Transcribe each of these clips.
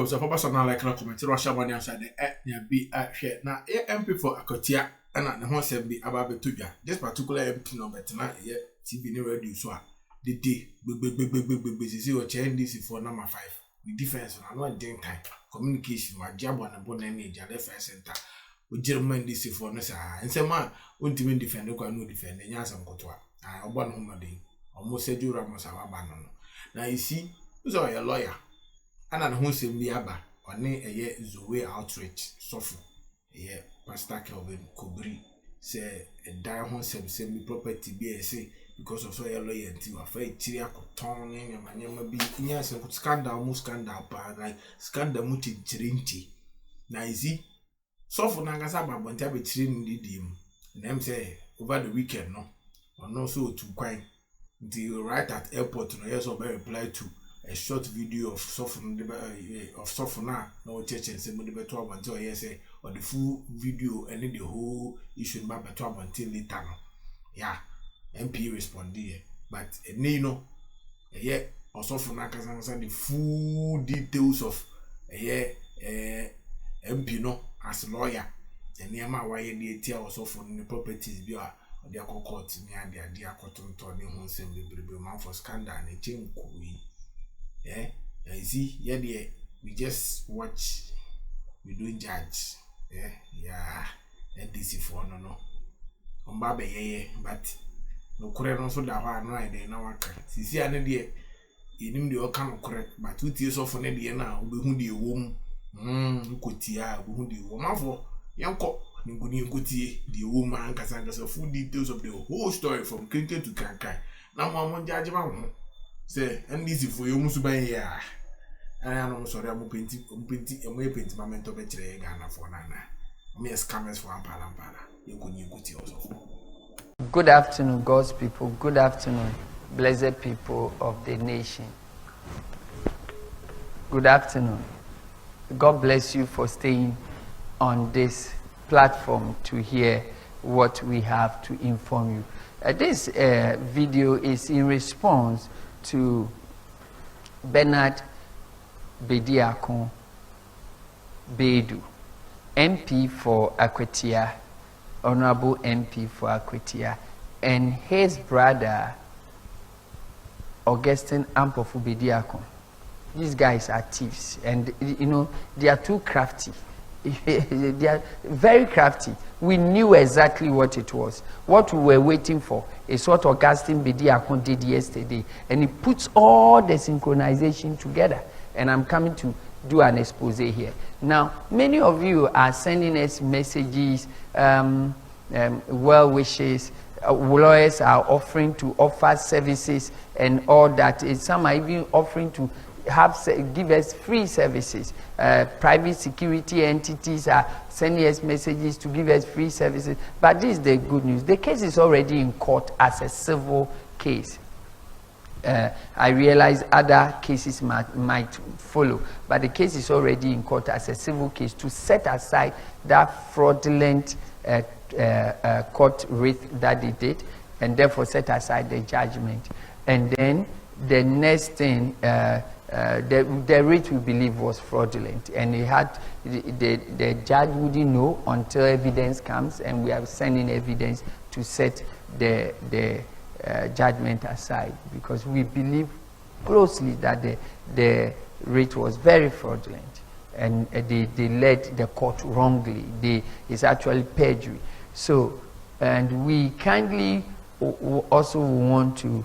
because of personal like comment Russia money outside the be share now MP for Akwatia and the whole same be about Tvghana. This particular MP number tonight TV no radio so the day big see or change this for number 5 the defense and one day time communication my job on a bonnet and defense center with German this for no and say man won't even defend no defend and yas and kotwa one home day almost said you ramos abanon. Now you see who's a lawyer and who say me aba on a Zoe outreach suffer a Pastor Kelvin Kubri say a diamond semi property BSA because of so a lawyer until a fake Tiria Coton and my name be yes and scandal most scandal like scandal muti trinity. Now you see so for Nagasaba won't have a train the dim and them say over the weekend no or no so to quite the right at airport no yes or reply to a short video of Sofuna no church and say the better until yes or the full video and then the whole issue back better until later no. Yeah, MP responded but no yeah or Sofuna can the full details of MP no as a lawyer and near my why the tear or Sofuna the properties be or their court near their dear cotton Tony who send the man for scandal and a chain. Yeah, you see, yeah, we just watch, we don't judge. Yeah, and this is for no. Yeah, but no correct also that one right there now. See, I know the you know the kind of correct, but 2 years off on the now, we who the womb, Akwatia, we who the woman for young cock, the woman, Cassandra, full details of the whole story from Clinton to Kankai. Now, one judge say, and this is for you, Musuba. Yeah, I am sorry, I'm painting, and we paint my mental Tvghana for Nana. Me scammers for Ampala. You could also. Good afternoon, God's people. Good afternoon, blessed people of the nation. Good afternoon. God bless you for staying on this platform to hear what we have to inform you. This video is in response to Bernard Bediakon Bedu, MP for Akwatia, Honorable MP for Akwatia, and his brother Augustine Ampofu Bediakon. These guys are thieves, and you know they are too crafty. They are very crafty. We knew exactly what it was. What we were waiting for is what Augustine Bediakon did yesterday. And he puts all the synchronization together. And I'm coming to do an expose here. Now, many of you are sending us messages, well wishes. Lawyers are offering to offer services and all that. Some are even offering to give us free services. Private security entities are sending us messages to give us free services. But this is the good news. The case is already in court as a civil case. I realize other cases might follow, but the case is already in court as a civil case to set aside that fraudulent court writ that they did, and therefore set aside the judgment. And then the next thing, the rate we believe was fraudulent, and it had the judge wouldn't know until evidence comes, and we are sending evidence to set the judgment aside, because we believe closely that the rate was very fraudulent, and they led the court wrongly. It's actually perjury. So, and we kindly also want to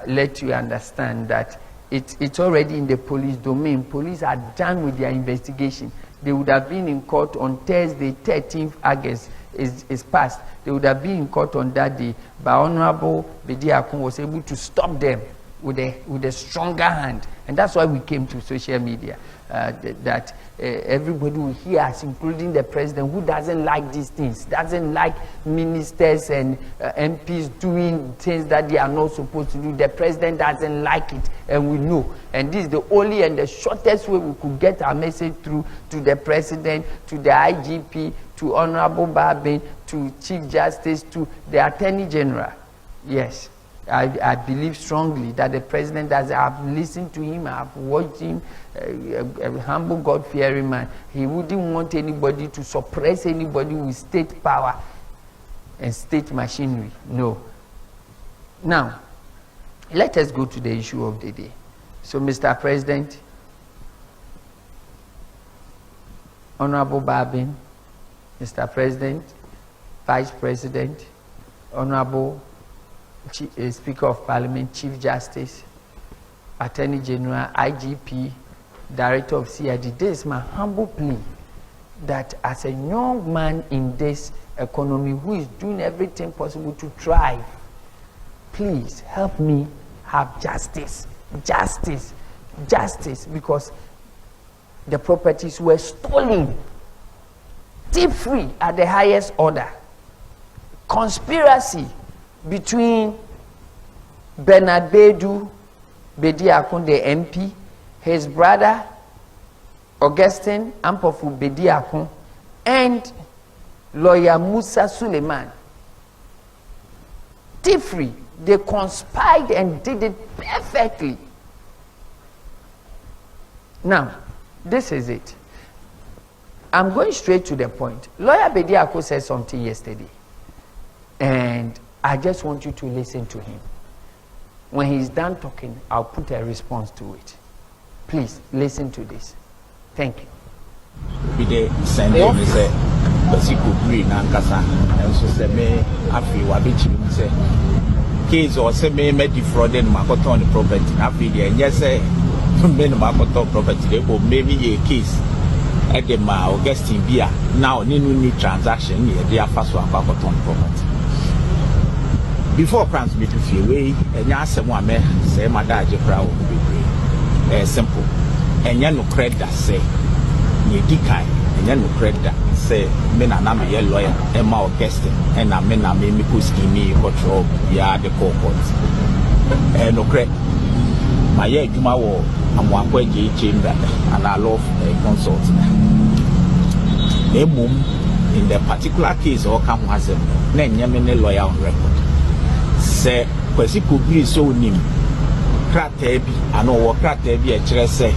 let you understand that it's already in the police domain. Police are done with their investigation. They would have been in court on Thursday, 13th August is passed. They would have been in court on that day, but Honorable Bediakon was able to stop them with a stronger hand. And that's why we came to social media, that everybody will hear us, including the president, who doesn't like these things, doesn't like ministers and MPs doing things that they are not supposed to do. The president doesn't like it, and we know. And this is the only and the shortest way we could get our message through to the president, to the IGP, to Honorable Babin, to Chief Justice, to the Attorney General. Yes. I believe strongly that the president, as I've listened to him, I've watched him, a humble, God-fearing man. He wouldn't want anybody to suppress anybody with state power and state machinery. No. Now, let us go to the issue of the day. So, Mr. President, Honorable Babin, Mr. President, Vice President, Honorable Speaker of Parliament, Chief Justice, Attorney General, IGP, Director of CID, this is my humble plea that as a young man in this economy who is doing everything possible to thrive, please help me have justice, because the properties were stolen, thief-free at the highest order. Conspiracy between Bernard Bedu Bediakun, the MP, his brother Augustine Ampofu Bediakun, and lawyer Musa Suleiman. Thief-free. They conspired and did it perfectly. Now, this is it. I'm going straight to the point. Lawyer Bediako said something yesterday, and I just want you to listen to him. When he's done talking, I'll put a response to it. Please listen to this. Thank you. Be the Sunday, me say, but she could read Nankasa, and so say me, I feel what bitch say. Case or say me defrauded Makoto on the property. I feel the and yes, say, men Makoto property, they will maybe a case at the Augustine Bia. Now, new transaction, they are first one Makoto on the property. Before France be to feel way, and yes, one may say, my dad, your crowd will be simple. And you no credit that say, you decay, and you no credit that say, men are not a lawyer, and my Augustine, and I mean, I may me me control, yeah, the court. And no credit. My year, you my war, and one way chamber, and I love a consult. A boom in the particular case, or come has a name lawyer on record. Say, Kwesi could be so nim. Cratebi, I know what Cratebi a say.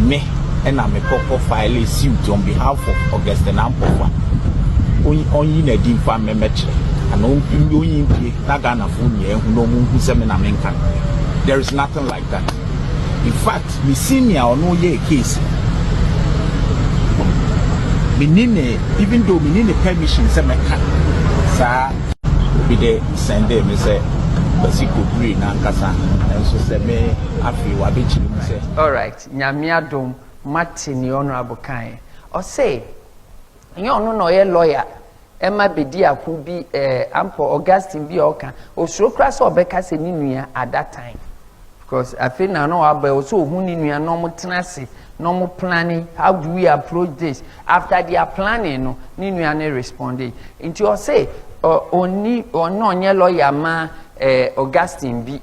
Me and I'm a proper file suit on behalf of Augustine Ampofa. Only in a deep family match. And only in Tvghana Funia, who know who seminar menkan. There is nothing like that. In fact, me senior or no year case. Even though me need a permission, seminar. Sir. Be the Sunday, me say, but she could read Nankasa, and so say me, I feel what bitch say. All right, Nyamia Dom, Martin, the Honorable Kai, or say, you know, no lawyer, Emma Bedia could be ample Augustine Bioka, or so crass or Becca Seninia at that time. Because I feel now, but also who need me a normal tenacity. Normal planning, how do we approach this? After they are planning, no, Ninu responding. Into your say, only or no lawyer ma Augustine B.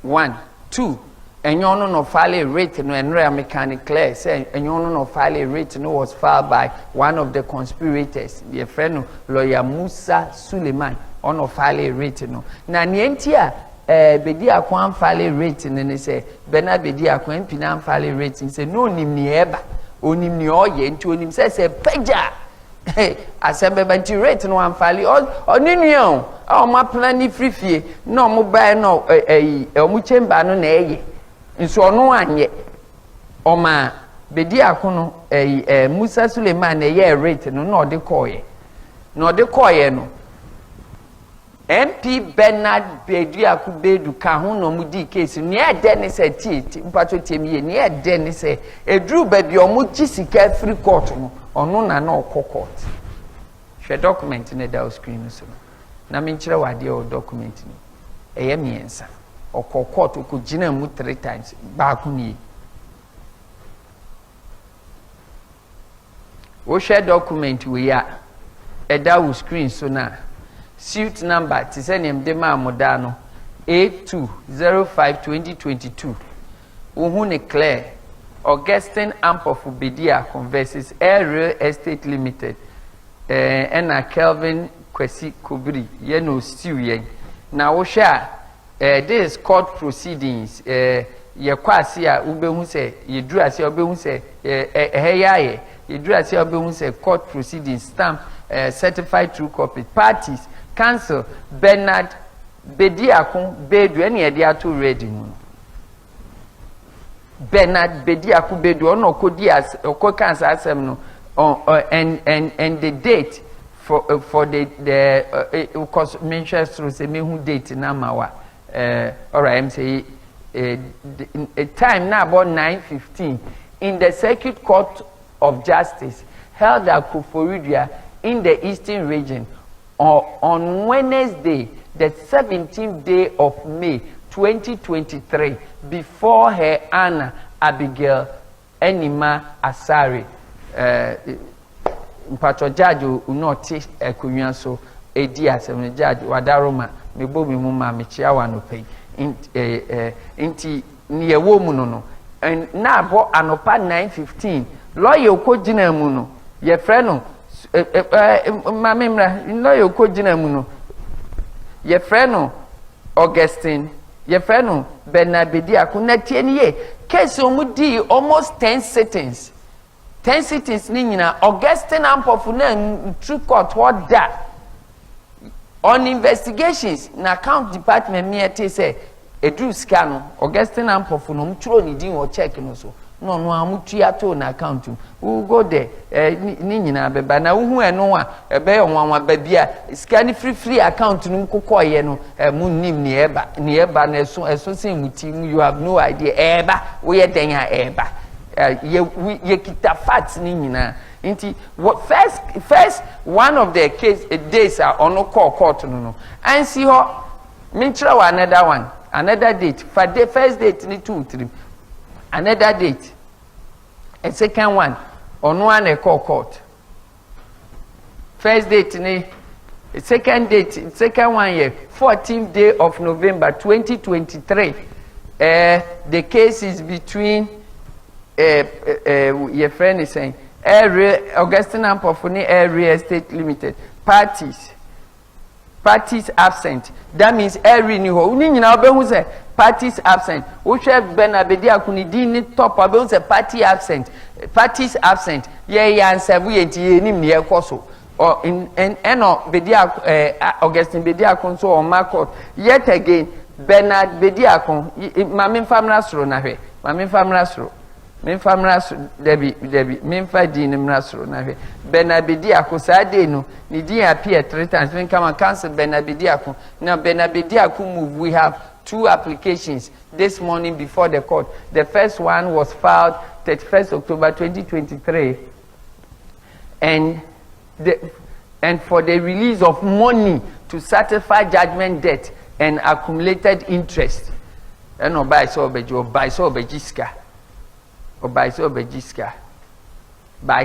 1, 2, and you no file rate no and rare mechanic clear say and you no file rate no was filed by one of the conspirators, the friend lawyer Musa Suleiman on no file rate no. Na nientia Bedi Akwan file rate and say Bernard Bedi Akwan Pinam file rate and say no nim ni eba onim ni oye nti onim say peja asembe banti rate no am file oninu o ma plan free fie no mo buy no o mu chamber no na eye nso ono anye o ma Bedi Akwan no Musa Suleiman na ye rate no no de koye no MP Bernard Bediaku Bedu Kahun no mudi case ni e de ne se ti mpato temie ni e de ne se edru baby omuchi sika free court no ono na na okọ court hwe document ne da screen so na me nkire wade o document ni eye miensa okọ court ko gina mu 3 times ba ku ni o share document we ya e da wo screen so na suit number Tisenium Dema Modano A205-2022. Uhune Claire Augustine Ampofu Bedia versus Air Real Estate Limited. Ena Kelvin Kwesi Kubri. Yeno Stew Yen. Now wo share this court proceedings ye kwase a ubehu se ye duru ase obehu se eheyaye ye duru ase obehu se court proceedings stamp certified true copy parties counsel Bernard Bediakun Bedu any ede ato ready mu Bernard Bediakun Bedu ono kodi as okokansa asem no and the date for the because mention through say me who date na mawa all right I'm say a time now about 9:15 in the Circuit Court of Justice held at Koforidua in the Eastern Region on Wednesday, the 17th day of May 2023, before her Anna Abigail Enima Asari. Mpacho judge unoti ekunya so edi asem judge wadaroma mebo mi mu ma me chia wa no pay inti ni ewo mu no na abo anopa 9:15 lawyer okogina mu no ye frɛ no ma memra lawyer okogina mu no ye frɛ no Augustine ye frɛ no Bernard Bediakun na tie ni ye case omu di almost 10 sittings 10 cities ni nyina Augustine ampofu na true court what that on investigations na account department me ete say edu sika no Augustine ampofu no mturo ni din wo check no so no amutua to na account we go there ni nyina beba na hu eno a ebe onwanwa ba bia sika ni free account no mkokoye no munnim ni eba na eso sen muti you have no idea eba we ye den ya eba ye kita facts ni nyina nti first one of the case days are on court no and see how mintra another date for the first date ni 2-3 another date a second one on one court first date ni second one year 14th day of November 2023 the case is between your friend is saying Augustine Ampofuni Real Estate Limited parties absent. That means every new ho ni nyina obehu say parties absent. Wo hwe Bernard Bediakun di ni top obehu say parties absent ye answer we enti enim ne ekoso or in Bediakun Augustine Bediakun so on market yet again Bernard Bediakun mame famra soro na hwe mame famra soro Debbie, Memfa Dean Mrasro, Bernard Bediakun, Sade no, Nidi appear 3 times. When come and cancel Bernard Bediakun. Now, Bernard Bediakun move, we have 2 applications this morning before the court. The first one was filed 31st October 2023, and for the release of money to satisfy judgment debt and accumulated interest. And no buy so bejiska. Or by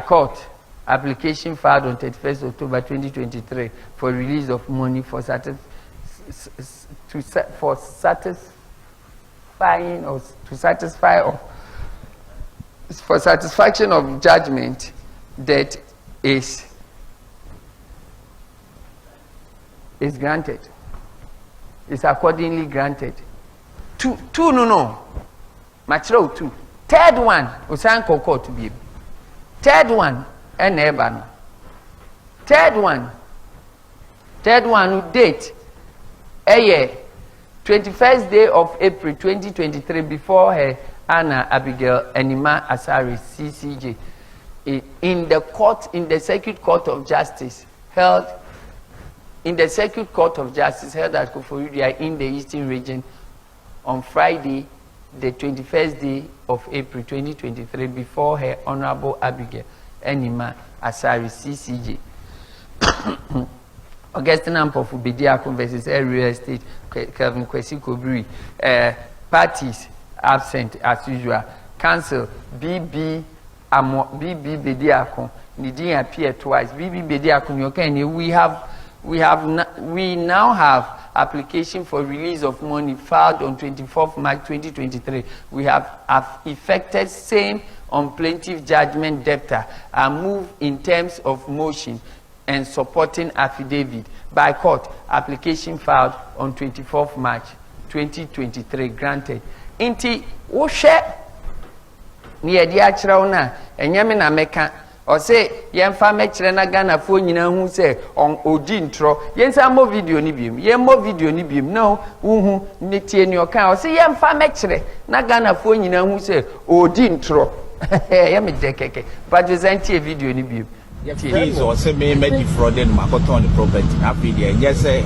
court application filed on 31st October 2023 for release of money for satisfaction of judgment that is granted, is accordingly granted. Two no material 2. Third one, usan koko to be. Third one, and ebano. Third one, date, 21st day of April 2023, before her Anna Abigail Enima Asari CCJ, in the Circuit Court of Justice held at Koforidua in the Eastern Region on Friday, the 21st day of April 2023, before her Honorable Abigail Enima Asari CCJ. Augustine Ampofu Bediakun versus Real Estate Kelvin parties absent as usual. Counsel BB Bediakun Nidin appear twice. BB Bediakun we now have application for release of money filed on 24th March 2023. We have effected same on plaintiff judgment debtor and move in terms of motion and supporting affidavit by court. Application filed on 24th March 2023 granted. Inti wo hwe ni yedi akira na enyame na meka o se yemfa mekire na Ghana fo nyina hu se on odi ntro yensa mo video ni biem yemmo video ni biem no hu ni tie ni okan o se yemfa mekire na Ghana fo nyina hu se odi ntro yem de keke but present video ni biem Please or say me defrauded makoto on the property happy there yes say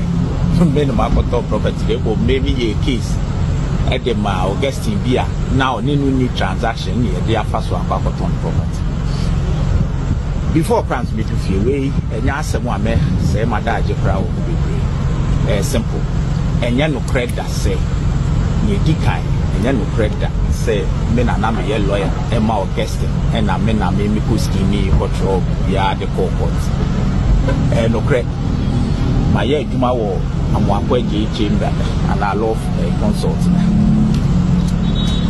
me no makoto property they go maybe a case at the Augustine Bia now new transaction here they are first one makoto on the property before plans me to feel way and ya say one me say my dad je crowd will be great simple and ya no credit say ni dikai and ya no credit say me na na me lawyer Emma Augustine and na me kuski ni control ya the court and no credit my year juma wo amwakwa je chamber and I love consult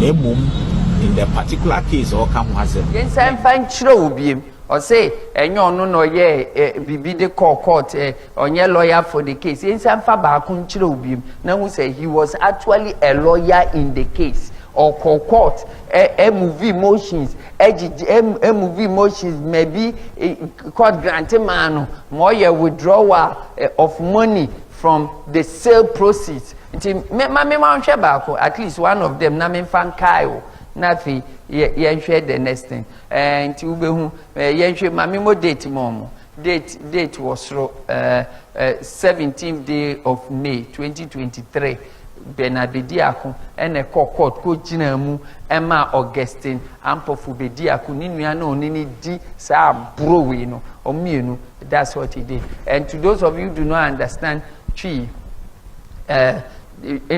in the particular case or come has it yes I'm fine chiro biem or say enyo no no ye bibi de court onye lawyer for the case yes I'm fa ba kun chiro biem na who say he was actually a lawyer in the case or court movie motions movie motions maybe court granting man more your withdrawal of money from the sale proceeds at least one of them na me fan kai nafi yen share the next thing nti ubehu yen share mami mo date momo date was 17th day of May 2023 Benabediako ene court ko gina mu Emma Augustine ampofu bediako ni nua na onini di sa browe no omienu that's what he did. And to those of you who do not understand in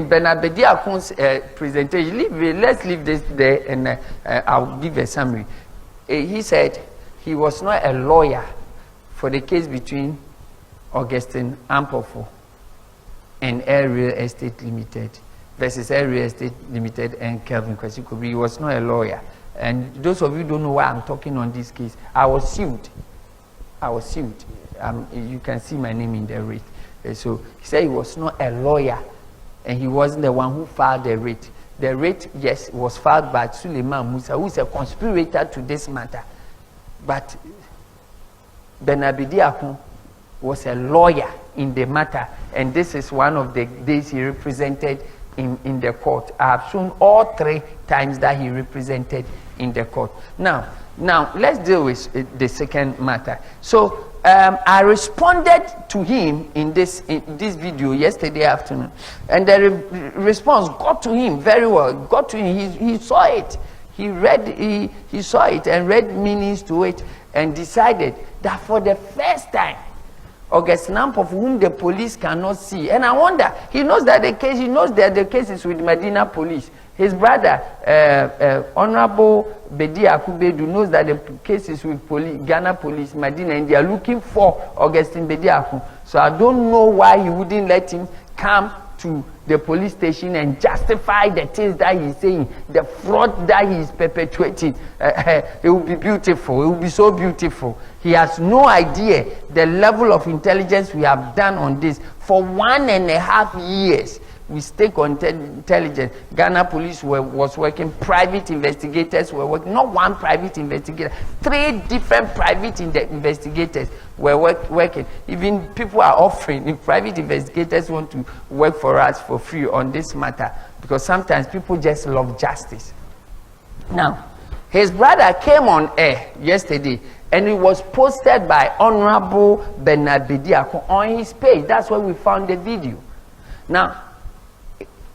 Benabediako's presentation, let's leave this there and I'll give a summary. He said he was not a lawyer for the case between Augustine Ampofu and Air Real Estate Limited versus Air Real Estate Limited and Kelvin. He was not a lawyer. And those of you who don't know why I'm talking on this case, I was sued. You can see my name in the writ. So he said he was not a lawyer and he wasn't the one who filed the writ. The writ, yes, was filed by Suleiman Musa, who is a conspirator to this matter. But Benabediako was a lawyer in the matter, and this is one of the days he represented in the court. I have shown all 3 times that he represented in the court. Now let's deal with the second matter. So I responded to him in this video yesterday afternoon, and the response got to him very well. Got to him. He saw it. He saw it and read meanings to it, and decided that for the first time, Augustine Ampofu, whom the police cannot see, and I wonder, he knows that the case is with Medina police. His brother, Honorable Bedi Akubedu, knows that the case is with Ghana police, Medina, and they are looking for Augustine Bedi Aku. So I don't know why he wouldn't let him come to the police station and justify the things that he's saying, the fraud that he's perpetuating. It will be beautiful. It will be so beautiful. He has no idea the level of intelligence we have done on this. For 1.5 years, we stake on intelligence. Ghana police was working, private investigators were working, not one private investigator, 3 different private investigators were working. Even people are offering, if private investigators want to work for us for free on this matter, because sometimes people just love justice. Now, his brother came on air yesterday, and it was posted by Honorable Benabediako on his page. That's where we found the video. Now,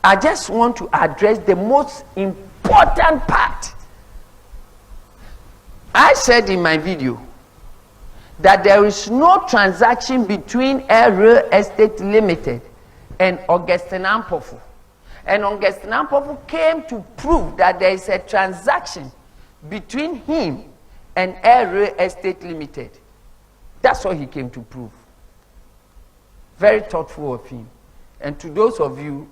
I just want to address the most important part. I said in my video that there is no transaction between Air Real Estate Limited and Augustine Ampofu. And Augustine Ampofu came to prove that there is a transaction between him and Air Real Estate Limited. That's what he came to prove. Very thoughtful of him. And to those of you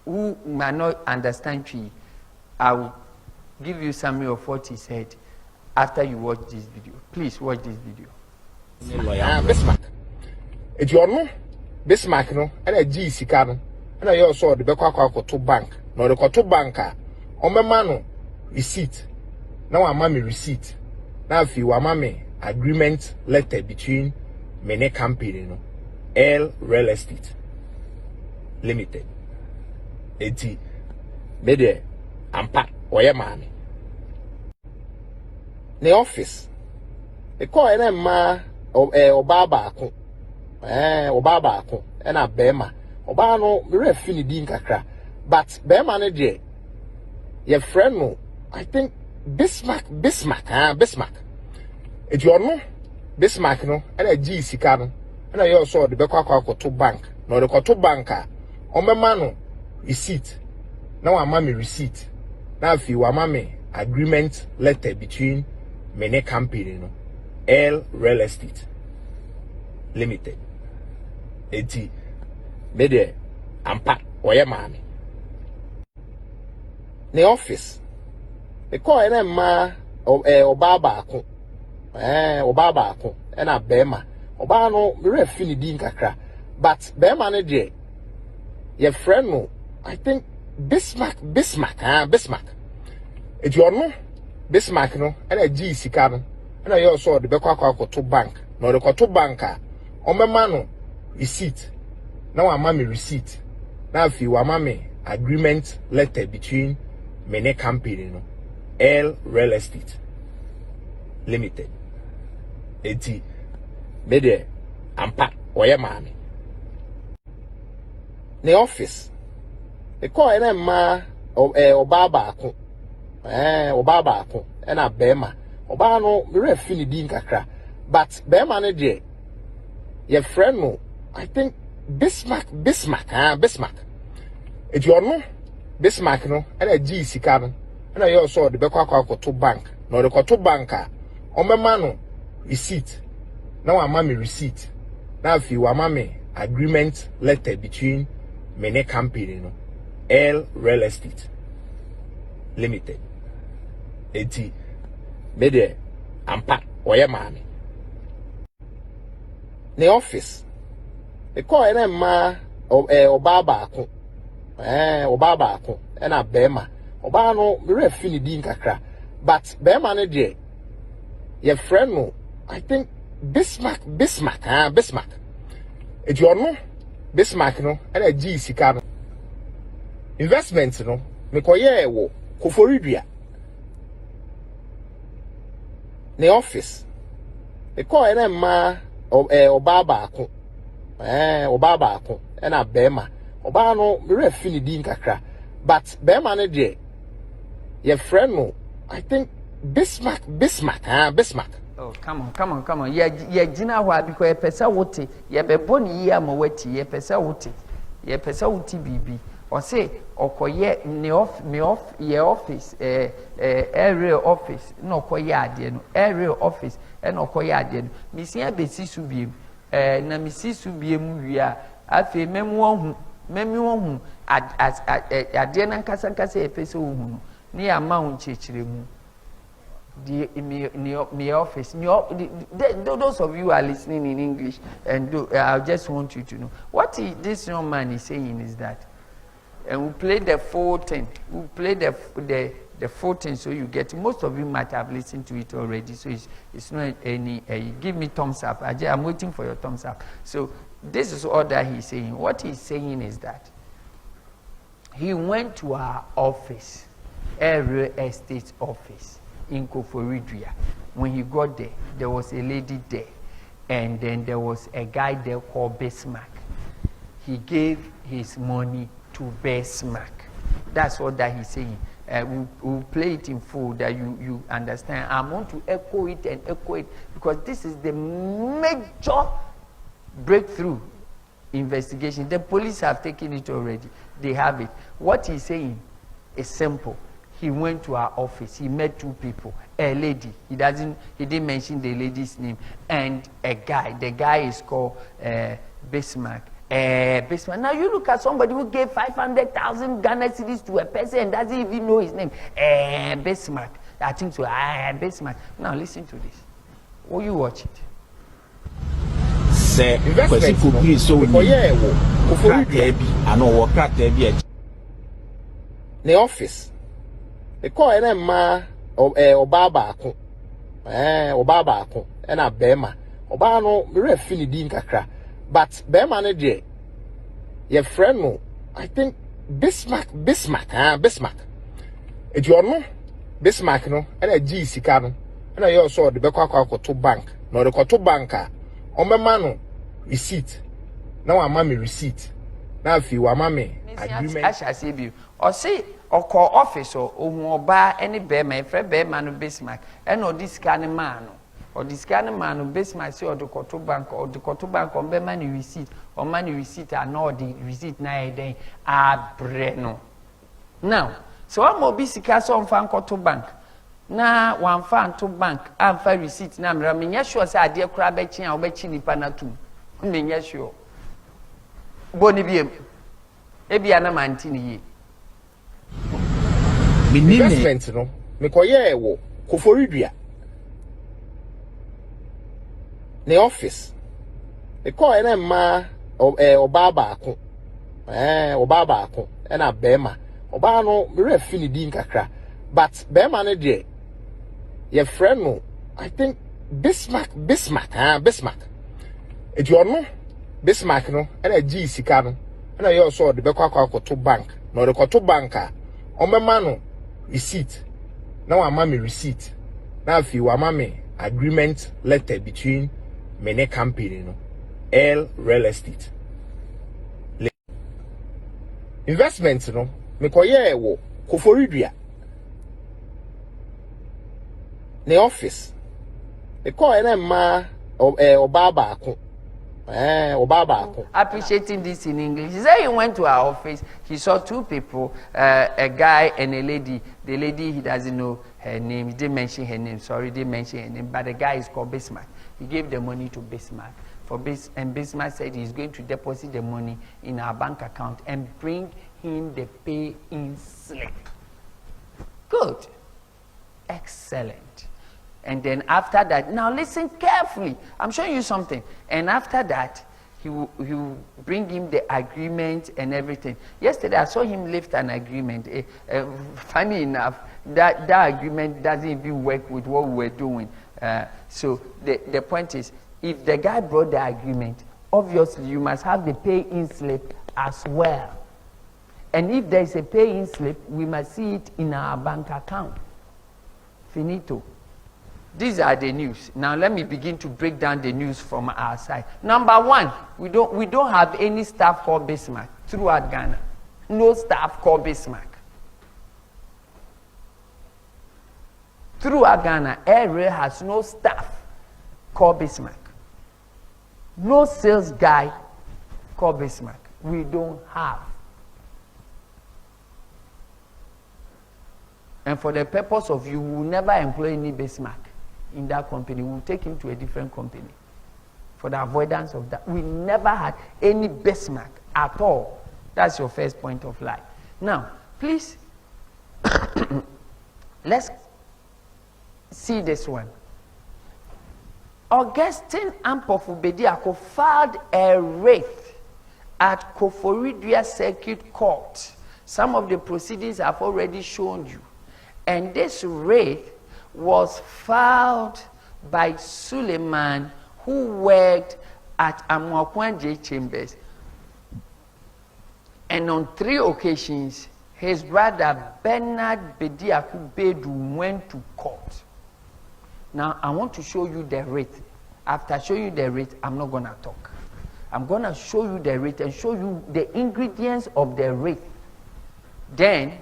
who might not understand Chi, I will give you summary of what he said after you watch this video. Please watch this video. Bismarck. If you know Bismarck, no, and a G Sicano, and I also the Bequaco to bank, no, the Coto banker, on my mano, receipt. Now I'm mammy receipt. Now if you are mammy, agreement letter between many company, no, L Real Estate Limited. Eti, Bede, Ampa, or your mammy. The office. The call and ma or baba or baba and a bema or bano refini din kakra. But bema ne your friend no, I think Bismarck. If you know Bismarck no, and a G Sicano, and I also the Bequaco to bank, no the Coto banker, on my mano receipt. Now I'm mammy receipt. Now if you are mammy agreement letter between many company, no, L Real Estate Limited. Eti, Bede, Ampa, or your mammy. The office. The call and ma or baba or baba and a bema or bano refini din kakra. But bema ne your friend no, I think Bismarck. If you know Bismarck no, and a G Sicano, and I also the Bequaco to bank, no the Coto banker, on my mano receipt. Now I'm mammy receipt. Now if you are mammy agreement letter between many company, no, L Real Estate Limited. Eti, Bede, Ampa, or your mammy. The office. The call and ma or baba or baba and a bema or bano refini din kakra. But bema ne your friend no, I think Bismarck. If you know Bismarck no, and a G Sicano, and I also the Bequaco to bank, no the Coto banker, on my mano receipt. Now I'm mammy receipt. Now if you are mammy agreement letter between many company, no, L Real Estate Limited. Eti, Bede, Ampa, or your mammy. The office. The call and ma or baba or baba and a bema or bano refini din kakra. But bema ne your friend no, I think Bismarck. If you know Bismarck no, and a G Sicano. Investment no, me koye wo koforidua. The office. The call and ma or baba or baba and a bema or bano refini din kakra. But bema ne your friend no, I think Bismarck. Oh, come on. Yeah, Gina, why? Because a pesa wote, yeah, be boni ya maweti, yeah, pesa wote, bibi. Or say, or koye me off, your office, area office, no koya, no area office, and no koya, Missia Bessi Subi, na Missi Subi, Muria, Afe, Memuon, as Diana Casancase, a peso, near Mount Chichirimu. The office. Those of you who are listening in English, and I just want you to know what this young man is saying is that, and we play the full thing. We play the full thing, so you get. Most of you might have listened to it already, so it's not any. Give me thumbs up. I'm waiting for your thumbs up. So this is all that he's saying. What he's saying is that he went to our office, a real estate office in Koforidua. When he got there, there was a lady there, and then there was a guy there called Bismarck. He gave his money to Bismarck. That's all that he's saying. We'll play it in full that you understand. I want to echo it because this is the major breakthrough investigation. The police have taken it already. They have it. What he's saying is simple. He went to our office. He met two people, a lady. He didn't mention the lady's name, and a guy. The guy is called Bismarck. Bismarck. Now you look at somebody who gave 500,000 Ghana cedis to a person and doesn't even know his name. Bismarck. I think so. Bismarck. Now listen to this. Will you watch it? say kwesi kobiri so because yeah wo koforidua bi ana wo krata bi e the office the call ene ma oba baako oba baako na bema oba no me refi ni din kakra but bema no de your friend no I think Bismarck if you know Bismarck no na gi sika no na you also the bekwa to bank no the to banker o mema no receipt na wa ma me receipt na afi wa ma me agreement asha say bi o say oko office o ohun oba any bema e fre bema no Bismarck e no this kind man no or this kind man no Bismarck say o the to bank or the to bank o bema ni receipt o ma ni receipt and all the receipt na e den abre no now so am obi sika so mfa to bank na wan fa to bank am fa receipt na mra me nya sure say ade kura be chi a oba chi nipa na tum me nya sure boni biem e bia na manti ni yi investment no me koye wo koforidua the office the call ene ma oba baako oba baako na bema oba no me refi ni din kakra but bema no de your friend no I think Bismarck if you know Bismarck no na gi sika no na you also the bekwa to bank no the to banker o mema no receipt na wa ma me receipt na afi wa ma me agreement letter between many company no L real estate investment no me koye wo koforidua the office the call ene ma oba baako appreciating this in English. He said he went to our office. He saw two people, a guy and a lady. The lady, he doesn't know her name. He didn't mention her name. Sorry, didn't mention her name. But the guy is called Bismarck. He gave the money to Bismarck. And Bismarck said he's going to deposit the money in our bank account and bring him the pay-in slip. Good. Excellent. And then after that, now listen carefully. I'm showing you something. And after that, he will bring him the agreement and everything. Yesterday, I saw him lift an agreement. Funny enough, that agreement doesn't even work with what we were doing. So the point is, if the guy brought the agreement, obviously you must have the pay-in slip as well. And if there is a pay-in slip, we must see it in our bank account. Finito. These are the news. Now let me begin to break down the news from our side. Number one, we don't have any staff called Bismarck throughout Ghana. No staff called Bismarck. Throughout Ghana, area has no staff called Bismarck. No sales guy called Bismarck. We don't have. And for the purpose of you will never employ any Bismarck in that company. We'll take him to a different company. For the avoidance of that. We never had any Bismarck at all. That's your first point of light. Now, please, let's see this one. Augustine Ampofu Bediako filed a writ at Koforidua Circuit Court. Some of the proceedings I've already shown you. And this writ was filed by Suleiman, who worked at Akwatia Chambers. And on 3 occasions, his brother Bernard Bediako Bedu went to court. Now, I want to show you the writ. After showing you the writ, I'm not going to talk. I'm going to show you the writ and show you the ingredients of the writ. Then,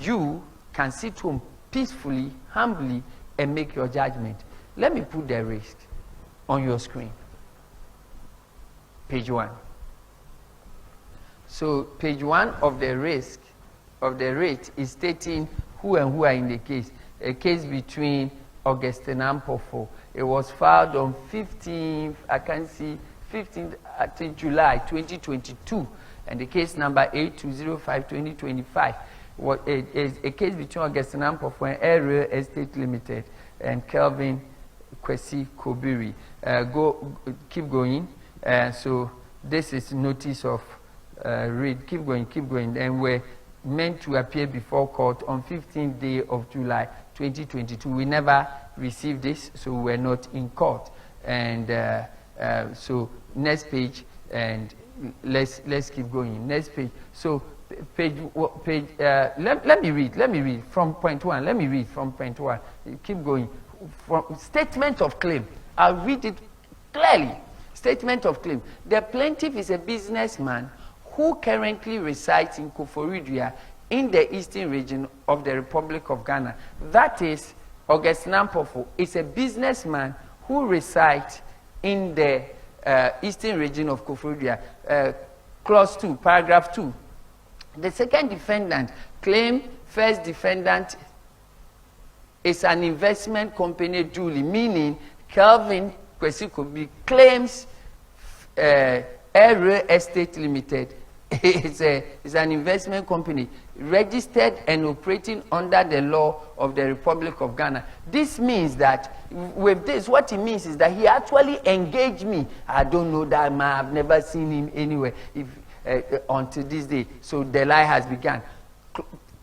you can sit home peacefully, humbly, and make your judgment. Let me put the writ on your screen. Page 1. So, page 1 of the writ is stating who and who are in the case. A case between Augustine Ampofu. It was filed on 15th, I can see 15th, I think July 2022, and the case number 8205-2025 was a case between Augustine Ampofu and Air Real Estate Limited and Kelvin Kwesi Kobiri. Keep going. So this is notice of read. Keep going. And we're meant to appear before court on 15th day of July 2022. We never received this, so we're not in court. And so next page, and let's keep going. Next page. So page. Let me read from point 1. Let me read from point 1. Keep going. From statement of claim. I'll read it clearly. Statement of claim. The plaintiff is a businessman who currently resides in Koforidua in the eastern region of the Republic of Ghana. That is, Augustine Ampofo is a businessman who resides in the eastern region of Koforidua. Clause 2, paragraph 2. The second defendant claimed first defendant is an investment company duly, meaning Kelvin Kwesikobi claims Air Real Estate Limited is an investment company registered and operating under the law of the Republic of Ghana. This means that with this, what it means is that he actually engaged me. I don't know that man, I've never seen him anywhere until this day. So the lie has begun.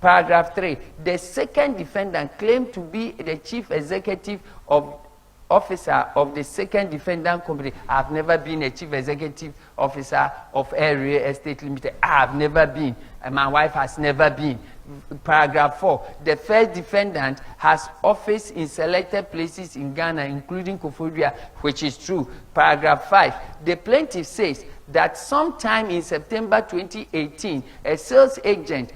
Paragraph 3. The second defendant claimed to be the chief executive officer of the second defendant company. I've never been a chief executive officer of Air Real Estate Limited. I've never been. And my wife has never been. Paragraph 4. The first defendant has office in selected places in Ghana, including Koforidua, which is true. Paragraph 5. The plaintiff says that sometime in September 2018, a sales agent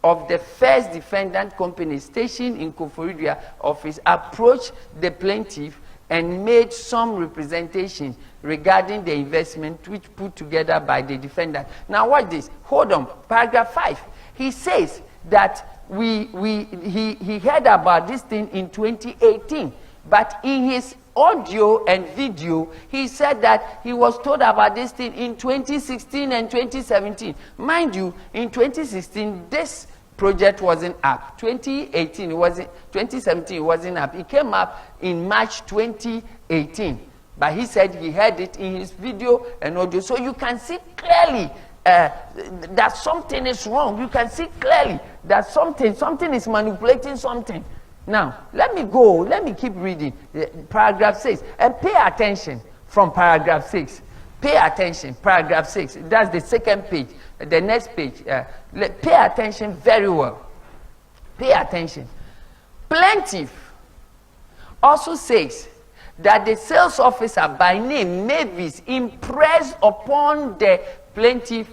of the first defendant company stationed in Koforidua office approached the plaintiff and made some representation regarding the investment which put together by the defendant. Now watch this. Hold on. Paragraph 5. He says that he heard about this thing in 2018, but in his audio and video, he said that he was told about this thing in 2016 and 2017. Mind you, in 2016, this project wasn't up. 2018, it wasn't. 2017, it wasn't up. It came up in March 2018. But he said he heard it in his video and audio. So you can see clearly that something is wrong. You can see clearly that something is manipulating something. Now, let me go. Let me keep reading. Paragraph 6. And pay attention from paragraph 6. Pay attention. Paragraph 6. That's the second page. The next page. Pay attention very well. Pay attention. Plaintiff also says that the sales officer by name Mavis impressed upon the plaintiff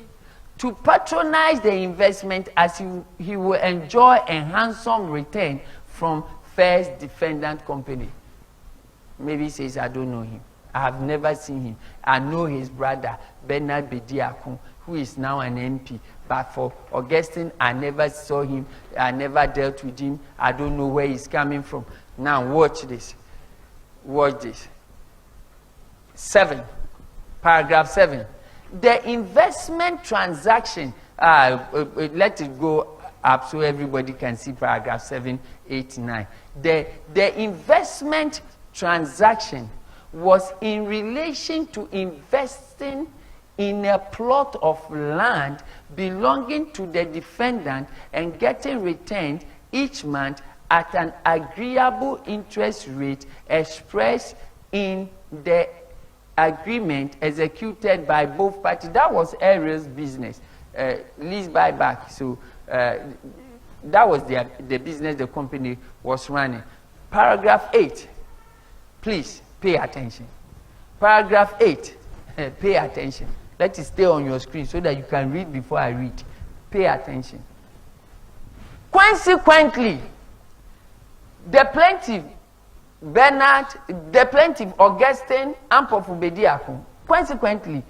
to patronize the investment as he will enjoy a handsome return from first defendant company. Maybe says, I don't know him. I have never seen him. I know his brother, Bernard Bediakun, who is now an MP. But for Augustine, I never saw him. I never dealt with him. I don't know where he's coming from. Now, watch this. Watch this. 7. Paragraph 7. The investment transaction, let it go up so everybody can see paragraph 7, 8, 9. The investment transaction was in relation to investing in a plot of land belonging to the defendant and getting returned each month at an agreeable interest rate expressed in the agreement executed by both parties. That was Ariel's business, lease buyback. So that was the business the company was running. Paragraph 8, please pay attention. Paragraph 8, pay attention. Let it stay on your screen so that you can read before I read. Pay attention. Consequently, the plaintiff, Augustine Ampofo Bediakun, consequently,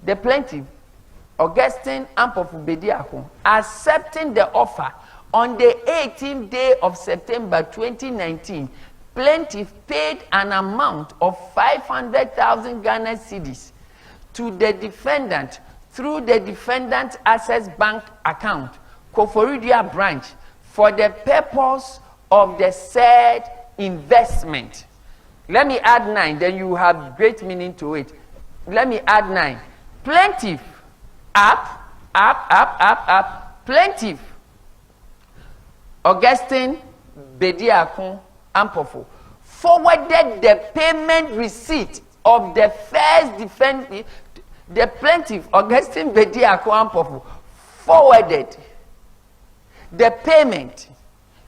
the plaintiff, Augustine Ampofo Bediakun, accepting the offer on the 18th day of September 2019, plaintiff paid an amount of 500,000 Ghana cedis to the defendant through the defendant's Access Bank account, Koforidua branch, for the purpose of the said investment. Let me add 9, then you have great meaning to it. let me add 9. Plaintiff, up. Plaintiff, Augustine Bediakun Ampofo, forwarded the payment receipt of the first defendant. The plaintiff, Augustine Bediakun Ampofo, forwarded the payment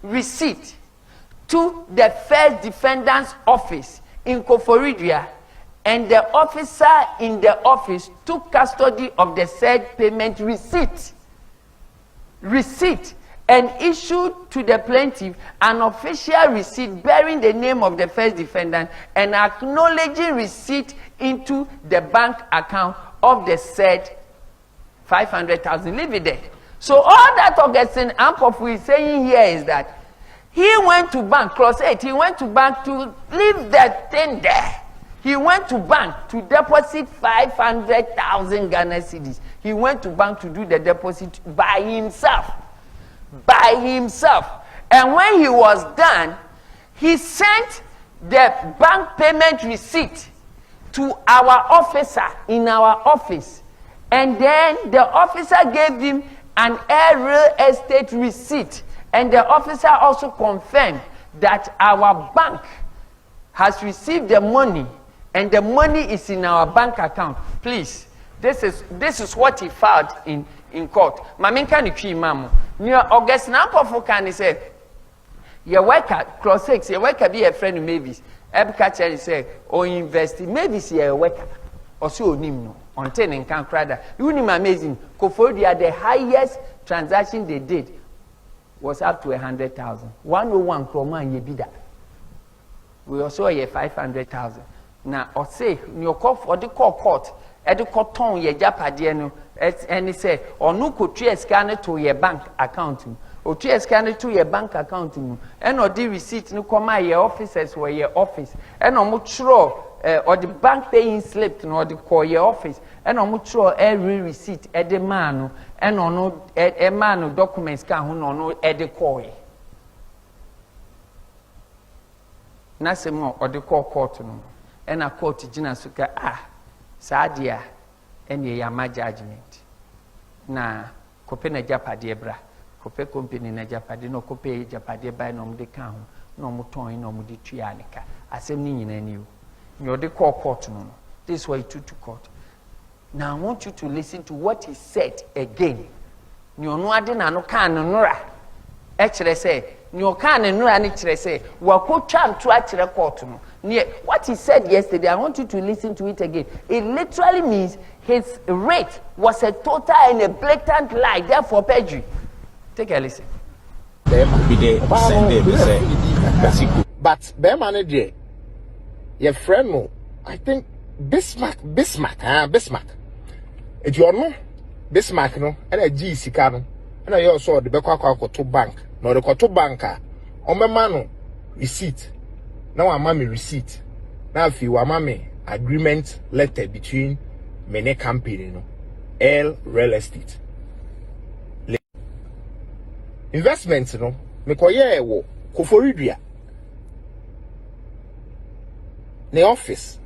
receipt to the first defendant's office in Koforidua, and the officer in the office took custody of the said payment receipt and issued to the plaintiff an official receipt bearing the name of the first defendant and acknowledging receipt into the bank account of the said 500,000. Leave it there. So all that Augustine Ampofo is saying here is that he went to bank, clause 8, he went to bank to leave that thing there. He went to bank to deposit 500,000 Ghana cedis. He went to bank to do the deposit by himself. And when he was done, he sent the bank payment receipt to our officer in our office. And then the officer gave him an real estate receipt. And the officer also confirmed that our bank has received the money and the money is in our bank account. Please, this is what he filed in court. Maminka ni kwi mamu. Near August Nampofo can say, your worker, clause 6, your worker be a friend of Mavis. Ebkacher say, or invest in Mavis, your worker. Or so nimno. On 10 and can't cry that. You know, amazing. Koforidua, the highest transaction they did was up to 100,000. 101 kroma and yebida. We also have 500,000. Now, or say, your cough or the court, at the cotton, ye japadiano, and he said, or no could scan it to your bank account, or scan it to your bank account, and or the receipt, no come your officers were your office, and or much or the bank paying slip, or the call your office, and or much every receipt at the man, and or no a man of documents can no at the call. Nothing more or the court no. And a court Jina Suka Sadia and ye yama judgment. Na Copena Japadi bra, Cope company na Japadi no Cope Japadi by no de count, no muton no mudi trianica. I say nin and you. You're the court no. This way to court. Now I want you to listen to what he said again. You're no adina no can nora. Actually say, you can't and say, what he said yesterday, I want you to listen to it again. It literally means his rate was a total and a blatant lie, therefore perjury. Take a listen. But bear manager, your friend, I think Bismarck. If you know Bismarck, no, and a GC card, and I also the Bekwa to bank. No, the Koto banker, on my mano receipt. Now I'm mommy receipt. Now if you are mommy agreement letter between many company, no, L real estate. Investments, no, me koye wo Koforidua. The office.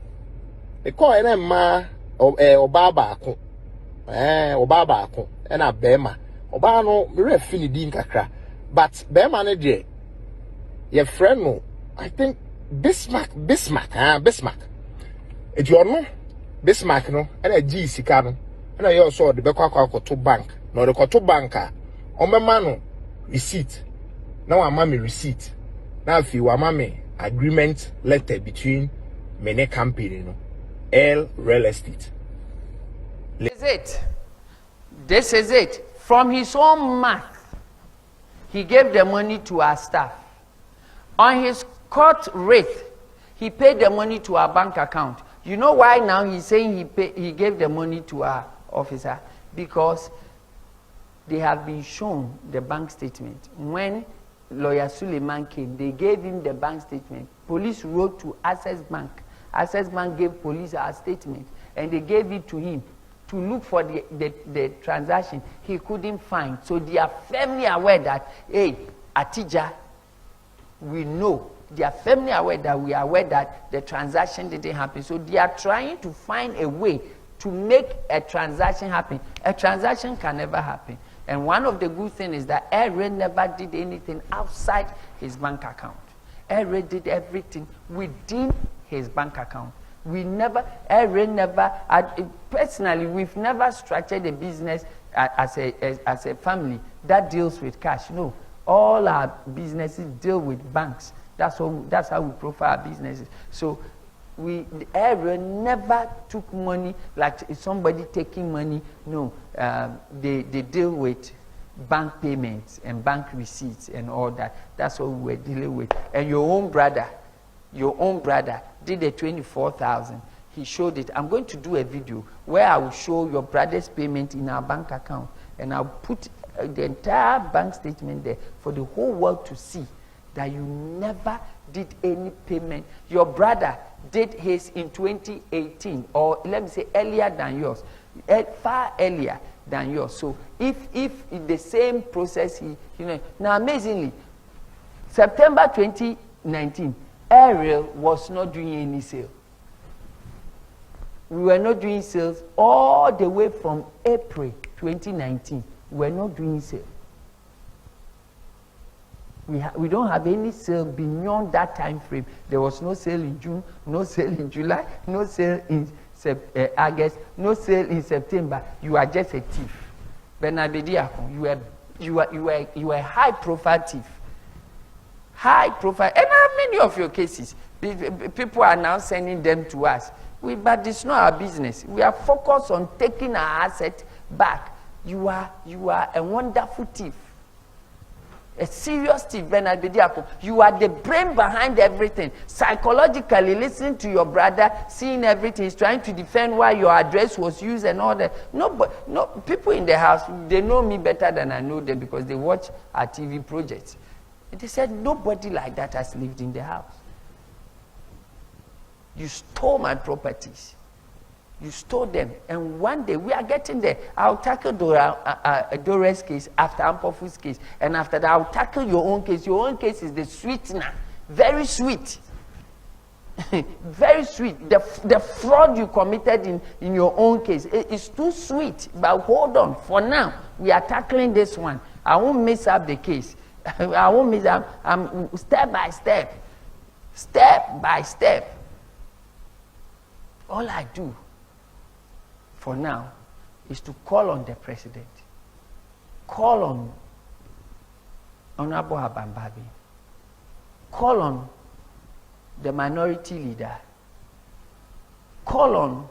The call and ma Obaba ko. Obaba ko. And a bema. Obano me refini din kakra. But bear manager, your friend, no, I think Bismarck. If you know Bismarck, no, and a GC card, and I also the Bekwa to bank, no, the Koto banker, on my mano receipt. Now I'm mommy receipt. Now if you are mommy agreement letter between many company, no, L real estate. This is it. From his own mouth. He gave the money to our staff. On his court rate, he paid the money to our bank account. You know why now he's saying he gave the money to our officer? Because they have been shown the bank statement. When lawyer Suleiman came, they gave him the bank statement. Police wrote to Access Bank. Access Bank gave police our statement, and they gave it to him to look for the transaction. He couldn't find. So they are firmly aware that, hey, Atija, we know they are firmly aware that we are aware that the transaction didn't happen. So they are trying to find a way to make a transaction happen. A transaction can never happen. And one of the good things is that Ere never did anything outside his bank account. Ere did everything within his bank account. Personally, we've never structured a business as a family that deals with cash. No, all our businesses deal with banks. That's how we profile our businesses. So Ere never took money like somebody taking money. No, they deal with bank payments and bank receipts and all that. That's what we're dealing with. And your own brother did a 24,000. He showed it. I'm going to do a video where I will show your brother's payment in our bank account, and I'll put the entire bank statement there for the whole world to see that you never did any payment. Your brother did his in 2018, or let me say earlier than yours, far earlier than yours. So if in the same process, now amazingly, September 2019, Ariel was not doing any sale. We were not doing sales all the way from April 2019. We were not doing sale. We don't have any sale beyond that time frame. There was no sale in June, no sale in July, no sale in August, no sale in September. You are just a thief. Benabediako, you were a high profile thief. High profile. And how many of your cases, people are now sending them to us. But it's not our business. We are focused on taking our asset back. You are a wonderful thief. A serious thief, Bernard Bediako. You are the brain behind everything. Psychologically, listening to your brother, seeing everything, he's trying to defend why your address was used and all that. No, people in the house, they know me better than I know them because they watch our TV projects. And they said, nobody like that has lived in the house. You stole my properties. You stole them. And one day, we are getting there. I'll tackle Dora's case after Ampofu's case. And after that, I'll tackle your own case. Your own case is the sweetener. Very sweet. Very sweet. The fraud you committed in your own case is too sweet. But hold on. For now, we are tackling this one. I won't mess up the case. I won't mess up. Step by step. Step by step. All I do for now is to call on the president, call on Honorable Abambabi, call on the minority leader, call on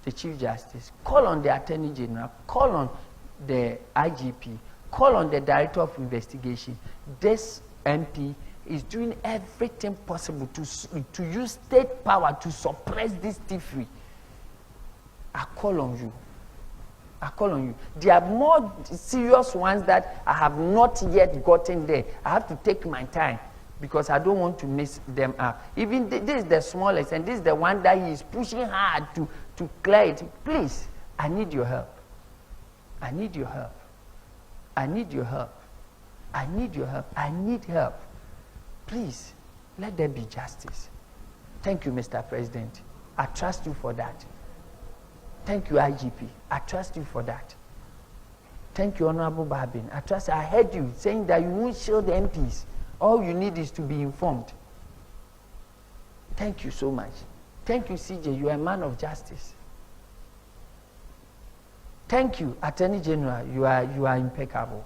the Chief Justice, call on the Attorney General, call on the IGP, call on the Director of Investigation. This MP is doing everything possible to use state power to suppress this thievery. I call on you. I call on you. There are more serious ones that I have not yet gotten there. I have to take my time because I don't want to mess them up. Even this is the smallest, and this is the one that he is pushing hard to clear it. Please, I need your help. I need your help. I need your help. I need your help. I need help. Please, let there be justice. Thank you, Mr. President. I trust you for that. Thank you, IGP. I trust you for that. Thank you, Honorable Babin. I heard you saying that you won't shield the MPs. All you need is to be informed. Thank you so much. Thank you, CJ. You are a man of justice. Thank you, Attorney General. You are impeccable.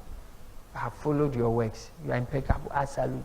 I have followed your works. You are impeccable. I salute.